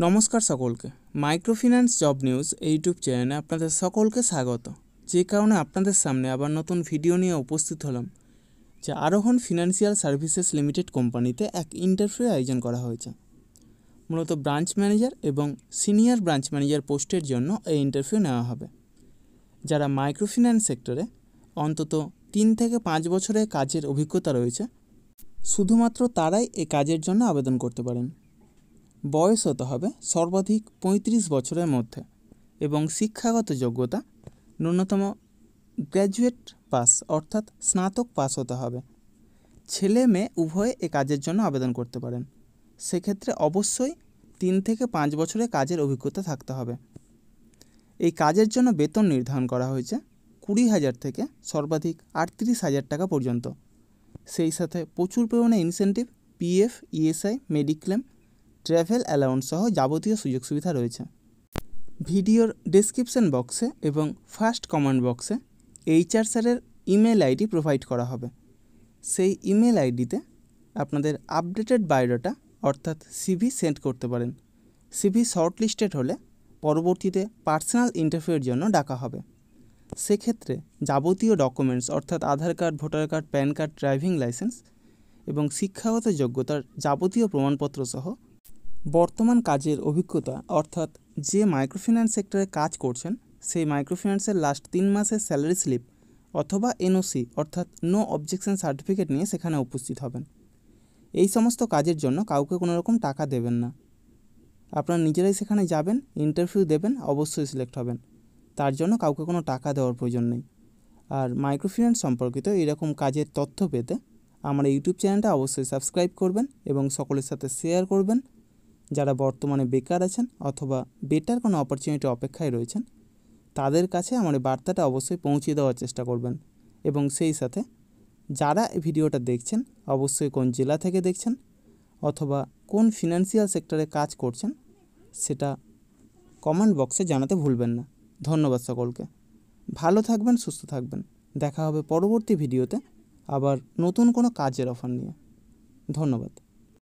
নমস্কার সকলকে। Microfinance job news YouTube চ্যানেলে আপনাদের সকলকে স্বাগত। যে কারণে আপনাদের সামনে আবার নতুন ভিডিও নিয়ে উপস্থিত হলাম যে আরোহণ ফিনান্সিয়াল সার্ভিসেস লিমিটেড কোম্পানিতে এক ইন্টারভিউ আয়োজন করা হয়েছে। মূলত ব্রাঞ্চ ম্যানেজার এবং সিনিয়র ব্রাঞ্চ ম্যানেজার পোস্টের জন্য এই ইন্টারভিউ নেওয়া হবে। যারা মাইক্রোফিন্যান্স সেক্টরে অন্তত 3 থেকে 5 বছরের কাজের অভিজ্ঞতা রয়েছে, শুধুমাত্র তারাই এই কাজের জন্য আবেদন করতে পারেন। বয়স হতে হবে সর্বাধিক 35 বছরের মধ্যে এবং শিক্ষাগত যোগ্যতা ন্যূনতম গ্র্যাজুয়েট পাস অর্থাৎ স্নাতক পাস হতে হবে। ছেলে মেয়ে উভয়ে এ কাজের জন্য আবেদন করতে পারেন। সেক্ষেত্রে অবশ্যই 3 থেকে 5 বছরের কাজের অভিজ্ঞতা থাকতে হবে। এই কাজের জন্য বেতন নির্ধারণ করা হয়েছে 20,000 থেকে সর্বাধিক 38,000 টাকা পর্যন্ত। সেই সাথে প্রচুর পরিমাণে incentive, PF, ESI, mediclaim, travel allowance সহ যাবতীয় সুযোগ সুবিধা রয়েছে। ভিডিওর ডেসক্রিপশন বক্সে এবং ফার্স্ট কমেন্ট বক্সে এইচআর স্যারের ইমেল আইডি প্রোভাইড করা হবে। সেই ইমেল আইডিতে আপনাদের আপডেটেড বায়োডাটা অর্থাৎ সিভি সেন্ড করতে পারেন। সিভি শর্টলিস্টেড হলে পরবর্তীতে পার্সোনাল ইন্টারভিউয়ের জন্য ডাকা হবে। সেক্ষেত্রে যাবতীয় ডকুমেন্টস অর্থাৎ Aadhaar card, voter card, PAN card, driving licence এবং শিক্ষাগত যোগ্যতার যাবতীয় প্রমাণপত্র সহ বর্তমান কাজের অভিজ্ঞতা অর্থাৎ যে মাইক্রোফিন্যান্স সেক্টরে কাজ করছেন সেই মাইক্রোফিন্যান্সের লাস্ট 3 মাসের স্যালারি স্লিপ অথবা এনওসি অর্থাৎ নো অবজেকশন সার্টিফিকেট নিয়ে সেখানে উপস্থিত হবেন। এই সমস্ত কাজের জন্য কাউকে কোনো রকম টাকা দেবেন না। আপনারা নিজেরাই সেখানে যাবেন, ইন্টারভিউ দেবেন, অবশ্যই সিলেক্ট হবেন। তার জন্য কাউকে কোনো টাকা দেওয়ার প্রয়োজন নেই। আর মাইক্রোফিন্যান্স সম্পর্কিত এরকম কাজের তথ্য পেতে আমার ইউটিউব চ্যানেলটা অবশ্যই সাবস্ক্রাইব করবেন এবং সকলের সাথে শেয়ার করবেন। যারা বর্তমানে বেকার আছেন অথবা বেটার কোনো অপরচুনিটি অপেক্ষায় রয়েছেন তাদের কাছে আমার বার্তাটা অবশ্যই পৌঁছে দেওয়ার চেষ্টা করবেন। এবং সেই সাথে যারা এই ভিডিওটা দেখছেন অবশ্যই কোন জেলা থেকে দেখছেন অথবা কোন ফিনান্সিয়াল সেক্টরে কাজ করছেন সেটা কমেন্ট বক্সে জানাতে ভুলবেন না। ধন্যবাদ সকলকে। ভালো থাকবেন, সুস্থ থাকবেন। দেখা হবে পরবর্তী ভিডিওতে আবার নতুন কোনো কাজের অফার নিয়ে। ধন্যবাদ।